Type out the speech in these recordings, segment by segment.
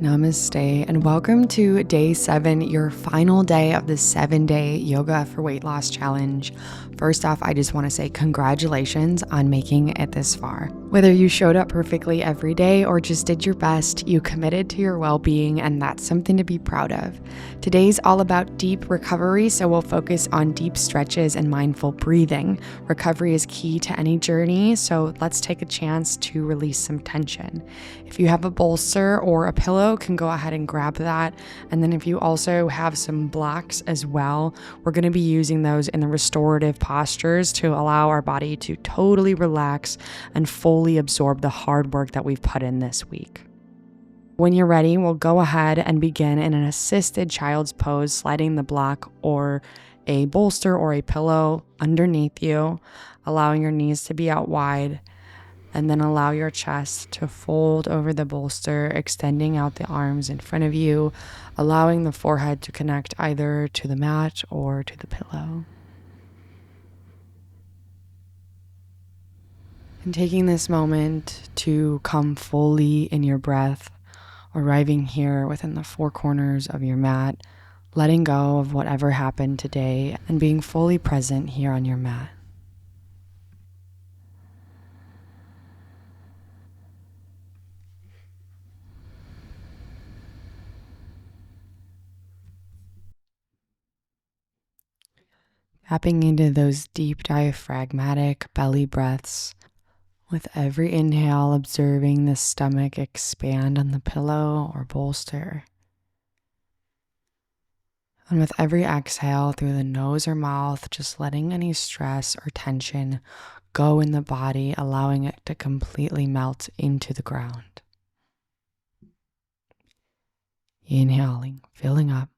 Namaste and welcome to day 7, your final day of the 7-day Yoga for Weight Loss Challenge. First off, I just want to say congratulations on making it this far. Whether you showed up perfectly every day or just did your best, you committed to your well-being, and that's something to be proud of. Today's all about deep recovery, so we'll focus on deep stretches and mindful breathing. Recovery is key to any journey, so let's take a chance to release some tension. If you have a bolster or a pillow, can go ahead and grab that. And then if you also have some blocks as well, we're going to be using those in the restorative postures to allow our body to totally relax and fully absorb the hard work that we've put in this week. When you're ready, we'll go ahead and begin in an assisted child's pose, sliding the block or a bolster or a pillow underneath you, allowing your knees to be out wide. And then allow your chest to fold over the bolster, extending out the arms in front of you, allowing the forehead to connect either to the mat or to the pillow. And taking this moment to come fully in your breath, arriving here within the four corners of your mat, letting go of whatever happened today and being fully present here on your mat. Tapping into those deep diaphragmatic belly breaths. With every inhale, observing the stomach expand on the pillow or bolster. And with every exhale through the nose or mouth, just letting any stress or tension go in the body, allowing it to completely melt into the ground. Inhaling, filling up.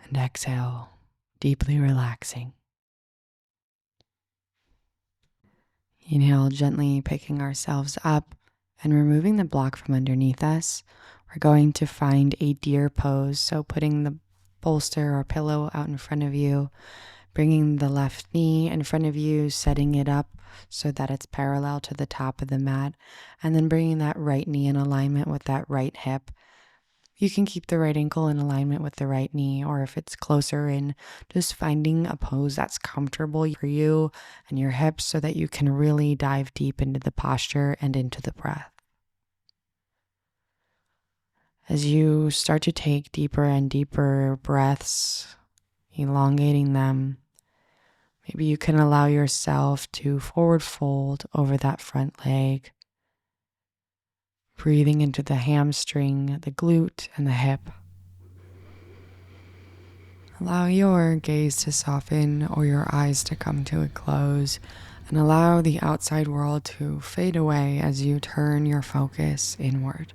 And exhale, deeply relaxing. Inhale, gently picking ourselves up and removing the block from underneath us. We're going to find a deer pose, so putting the bolster or pillow out in front of you, bringing the left knee in front of you, setting it up so that it's parallel to the top of the mat, and then bringing that right knee in alignment with that right hip. You can keep the right ankle in alignment with the right knee, or if it's closer in, just finding a pose that's comfortable for you and your hips so that you can really dive deep into the posture and into the breath. As you start to take deeper and deeper breaths, elongating them, maybe you can allow yourself to forward fold over that front leg, breathing into the hamstring, the glute, and the hip. Allow your gaze to soften or your eyes to come to a close, and allow the outside world to fade away as you turn your focus inward.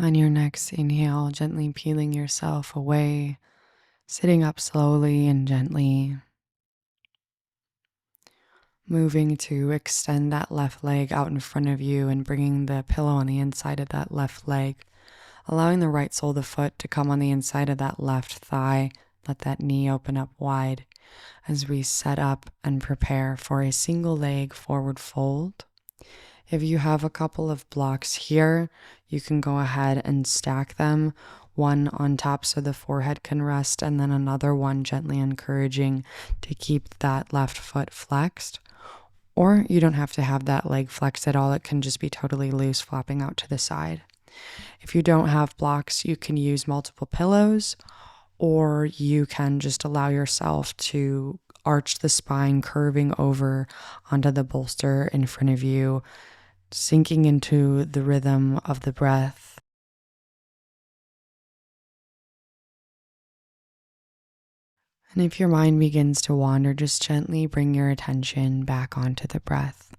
On your next inhale, gently peeling yourself away, sitting up slowly and gently, moving to extend that left leg out in front of you and bringing the pillow on the inside of that left leg, allowing the right sole of the foot to come on the inside of that left thigh. Let that knee open up wide as we set up and prepare for a single leg forward fold. If you have a couple of blocks here, you can go ahead and stack them, one on top so the forehead can rest, and then another one gently encouraging to keep that left foot flexed. Or you don't have to have that leg flexed at all. It can just be totally loose, flopping out to the side. If you don't have blocks, you can use multiple pillows, or you can just allow yourself to arch the spine, curving over onto the bolster in front of you, sinking into the rhythm of the breath. And if your mind begins to wander, just gently bring your attention back onto the breath,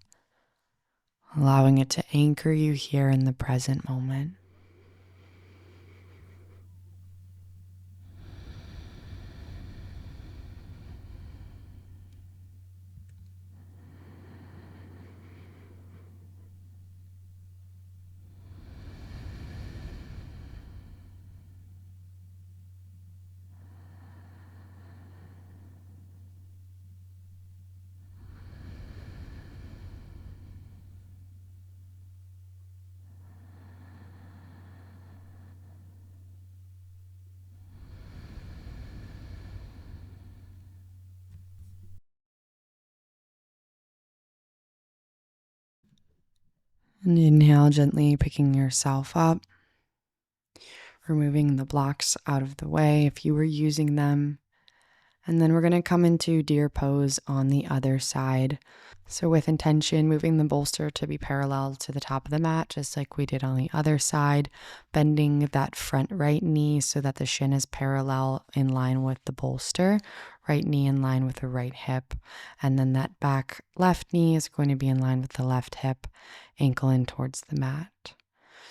allowing it to anchor you here in the present moment. And inhale, gently picking yourself up, removing the blocks out of the way if you were using them. And then we're going to come into deer pose on the other side. So with intention, moving the bolster to be parallel to the top of the mat, just like we did on the other side, bending that front right knee so that the shin is parallel in line with the bolster, right knee in line with the right hip. And then that back left knee is going to be in line with the left hip, ankle in towards the mat.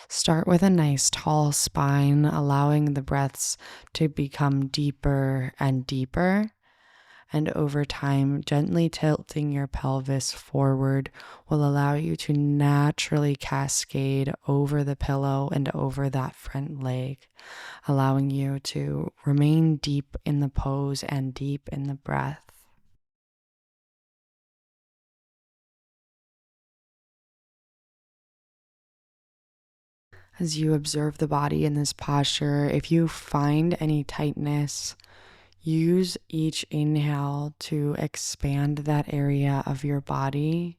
Start with a nice tall spine, allowing the breaths to become deeper and deeper. And over time, gently tilting your pelvis forward will allow you to naturally cascade over the pillow and over that front leg, allowing you to remain deep in the pose and deep in the breath. As you observe the body in this posture, if you find any tightness, use each inhale to expand that area of your body.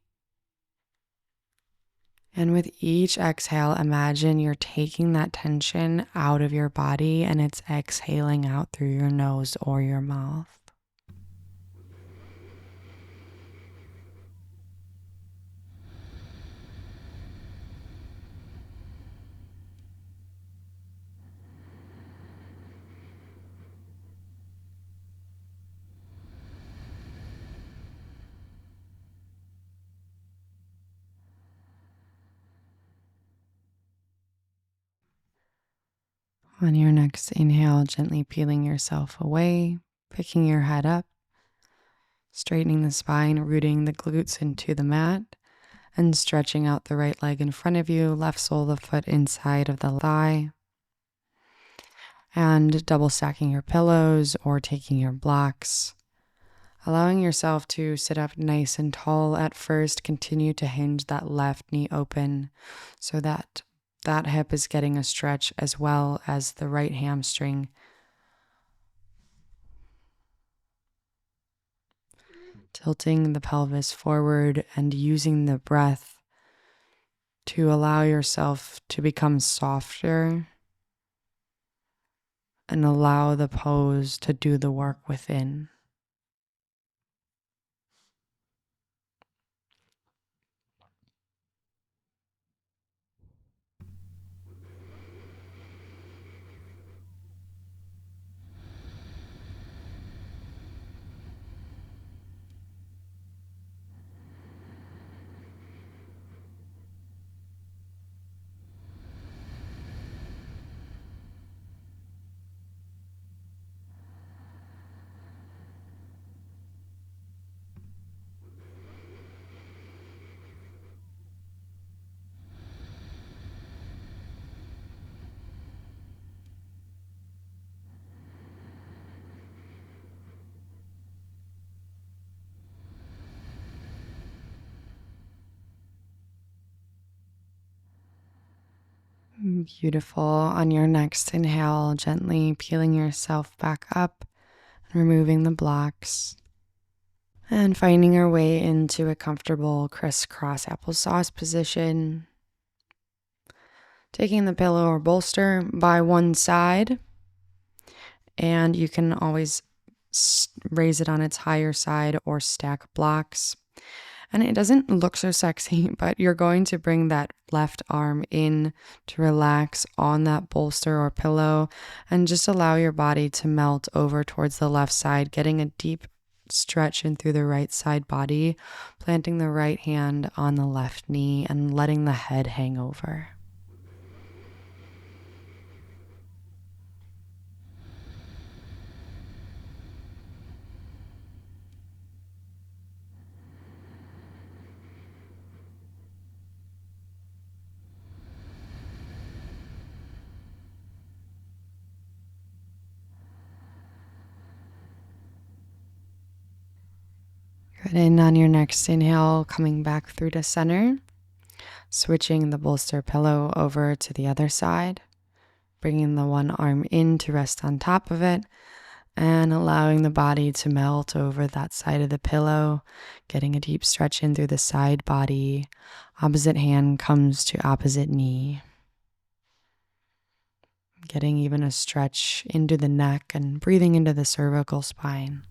And with each exhale, imagine you're taking that tension out of your body and it's exhaling out through your nose or your mouth. On your next inhale, gently peeling yourself away, picking your head up, straightening the spine, rooting the glutes into the mat, and stretching out the right leg in front of you, left sole of the foot inside of the thigh, and double stacking your pillows or taking your blocks. Allowing yourself to sit up nice and tall at first, continue to hinge that left knee open so that that hip is getting a stretch as well as the right hamstring. Tilting the pelvis forward and using the breath to allow yourself to become softer and allow the pose to do the work within. Beautiful. On your next inhale, gently peeling yourself back up and removing the blocks. And finding our way into a comfortable crisscross applesauce position. Taking the pillow or bolster by one side. And you can always raise it on its higher side or stack blocks. And it doesn't look so sexy, but you're going to bring that left arm in to relax on that bolster or pillow and just allow your body to melt over towards the left side, getting a deep stretch in through the right side body, planting the right hand on the left knee and letting the head hang over. Good. And on your next inhale, coming back through to center, switching the bolster pillow over to the other side, bringing the one arm in to rest on top of it, And allowing the body to melt over that side of the pillow, getting a deep stretch in through the side body. Opposite hand comes to opposite knee. Getting even a stretch into the neck and breathing into the cervical spine.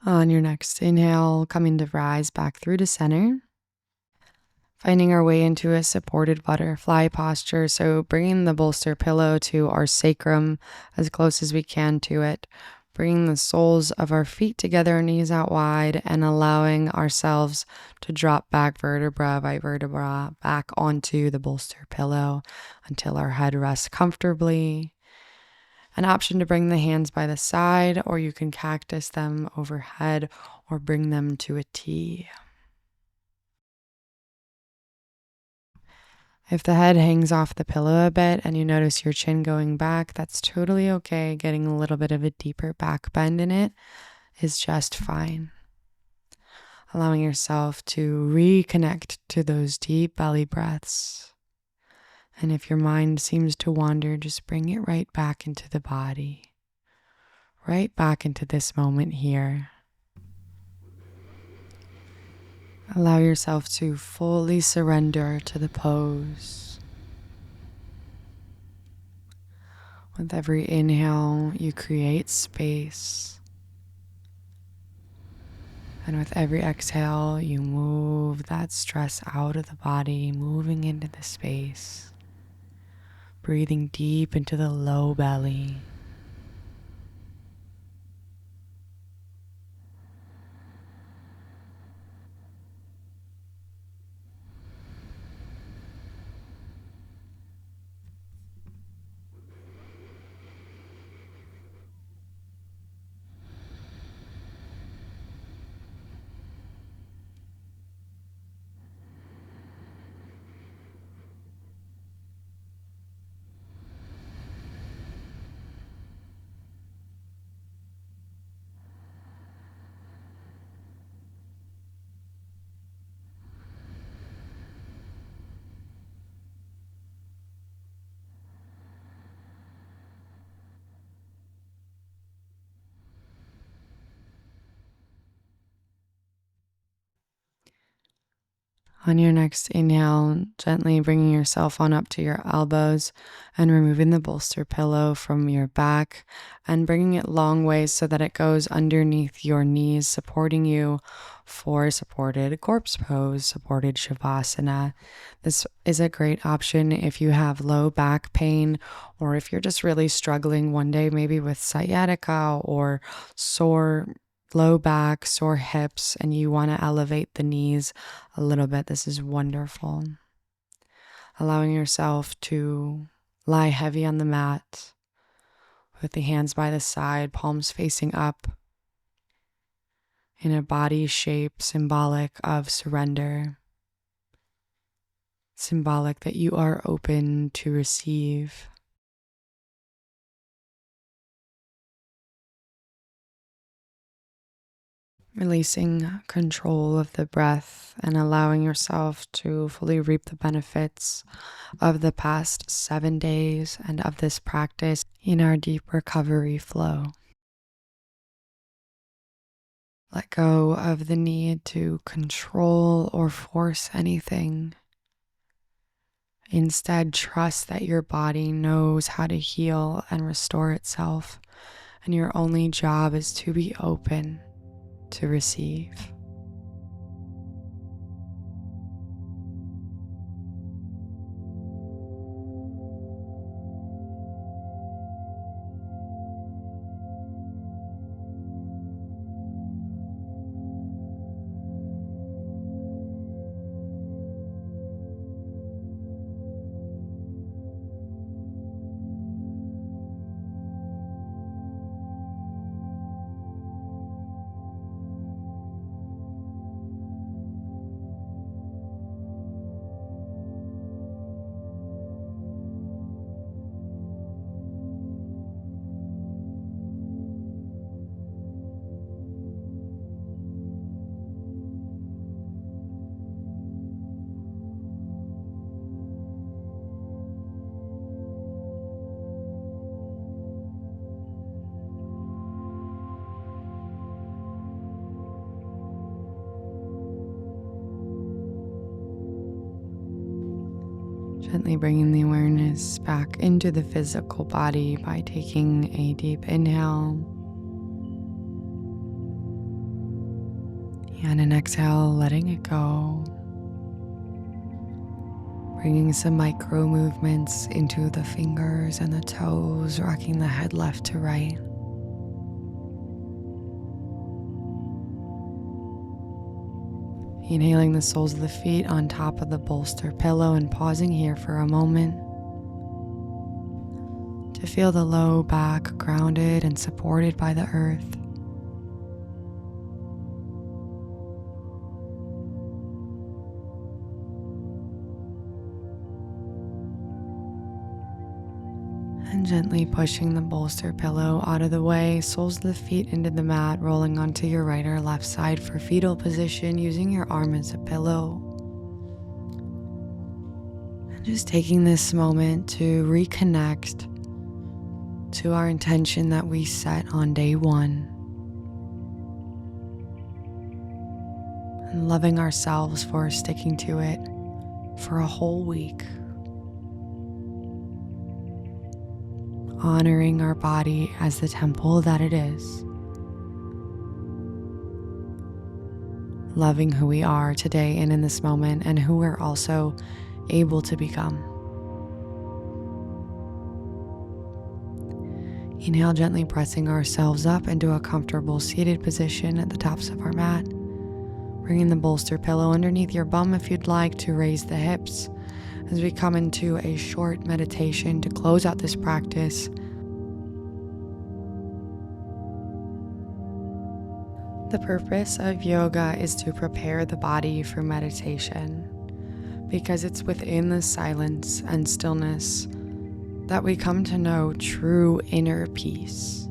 On your next inhale, coming to rise back through to center. Finding our way into a supported butterfly posture. So bringing the bolster pillow to our sacrum as close as we can to it. Bringing the soles of our feet together, knees out wide, and allowing ourselves to drop back vertebra by vertebra back onto the bolster pillow until our head rests comfortably. An option to bring the hands by the side, or you can cactus them overhead or bring them to a T. If the head hangs off the pillow a bit and you notice your chin going back, that's totally okay. Getting a little bit of a deeper back bend in it is just fine. Allowing yourself to reconnect to those deep belly breaths. And if your mind seems to wander, just bring it right back into the body, right back into this moment here. Allow yourself to fully surrender to the pose. With every inhale, you create space. And with every exhale, you move that stress out of the body, moving into the space. Breathing deep into the low belly. On your next inhale, gently bringing yourself on up to your elbows and removing the bolster pillow from your back and bringing it long ways so that it goes underneath your knees, supporting you for supported corpse pose, supported shavasana. This is a great option if you have low back pain or if you're just really struggling one day, maybe with sciatica or sore low back, sore hips, and you want to elevate the knees a little bit. This is wonderful. Allowing yourself to lie heavy on the mat with the hands by the side, palms facing up in a body shape symbolic of surrender, symbolic that you are open to receive. Releasing control of the breath and allowing yourself to fully reap the benefits of the past 7 days and of this practice in our deep recovery flow. Let go of the need to control or force anything. Instead, trust that your body knows how to heal and restore itself, and your only job is to be open to receive. Gently bringing the awareness back into the physical body by taking a deep inhale and an exhale, letting it go. Bringing some micro movements into the fingers and the toes, rocking the head left to right. Inhaling the soles of the feet on top of the bolster pillow and pausing here for a moment to feel the low back grounded and supported by the earth. And gently pushing the bolster pillow out of the way, soles of the feet into the mat, rolling onto your right or left side for fetal position, using your arm as a pillow. And just taking this moment to reconnect to our intention that we set on day 1. And loving ourselves for sticking to it for a whole week. Honoring our body as the temple that it is. Loving who we are today and in this moment, and who we're also able to become. Inhale, gently pressing ourselves up into a comfortable seated position at the tops of our mat. Bringing the bolster pillow underneath your bum if you'd like to raise the hips. As we come into a short meditation to close out this practice. The purpose of yoga is to prepare the body for meditation, because it's within the silence and stillness that we come to know true inner peace.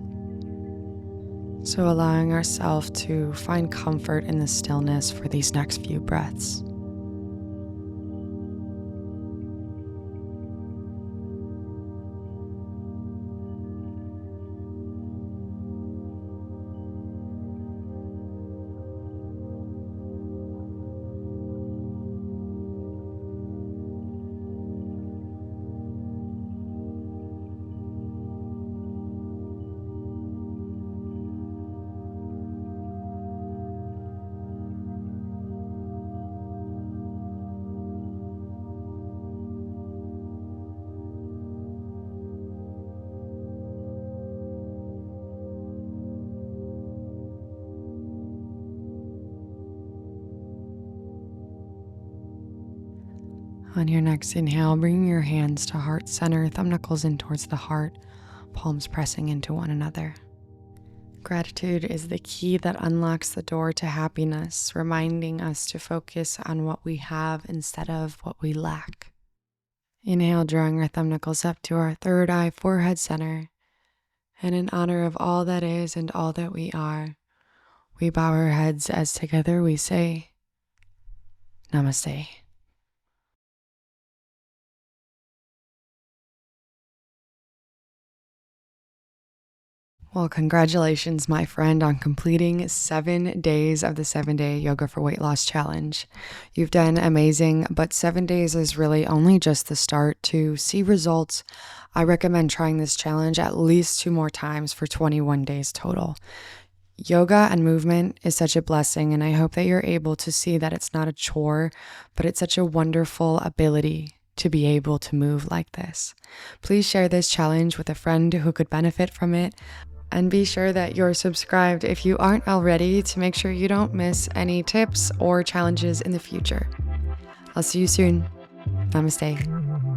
So allowing ourselves to find comfort in the stillness for these next few breaths. On your next inhale, bringing your hands to heart center, thumb knuckles in towards the heart, palms pressing into one another. Gratitude is the key that unlocks the door to happiness, reminding us to focus on what we have instead of what we lack. Inhale, drawing our thumb knuckles up to our third eye, forehead center. And in honor of all that is and all that we are, we bow our heads as together we say, Namaste. Well, congratulations, my friend, on completing 7 days of the 7-day Yoga for Weight Loss Challenge. You've done amazing, but 7 days is really only just the start. To see results, I recommend trying this challenge at least 2 more times for 21 days total. Yoga and movement is such a blessing, and I hope that you're able to see that it's not a chore, but it's such a wonderful ability to be able to move like this. Please share this challenge with a friend who could benefit from it. And be sure that you're subscribed if you aren't already, to make sure you don't miss any tips or challenges in the future. I'll see you soon. Namaste.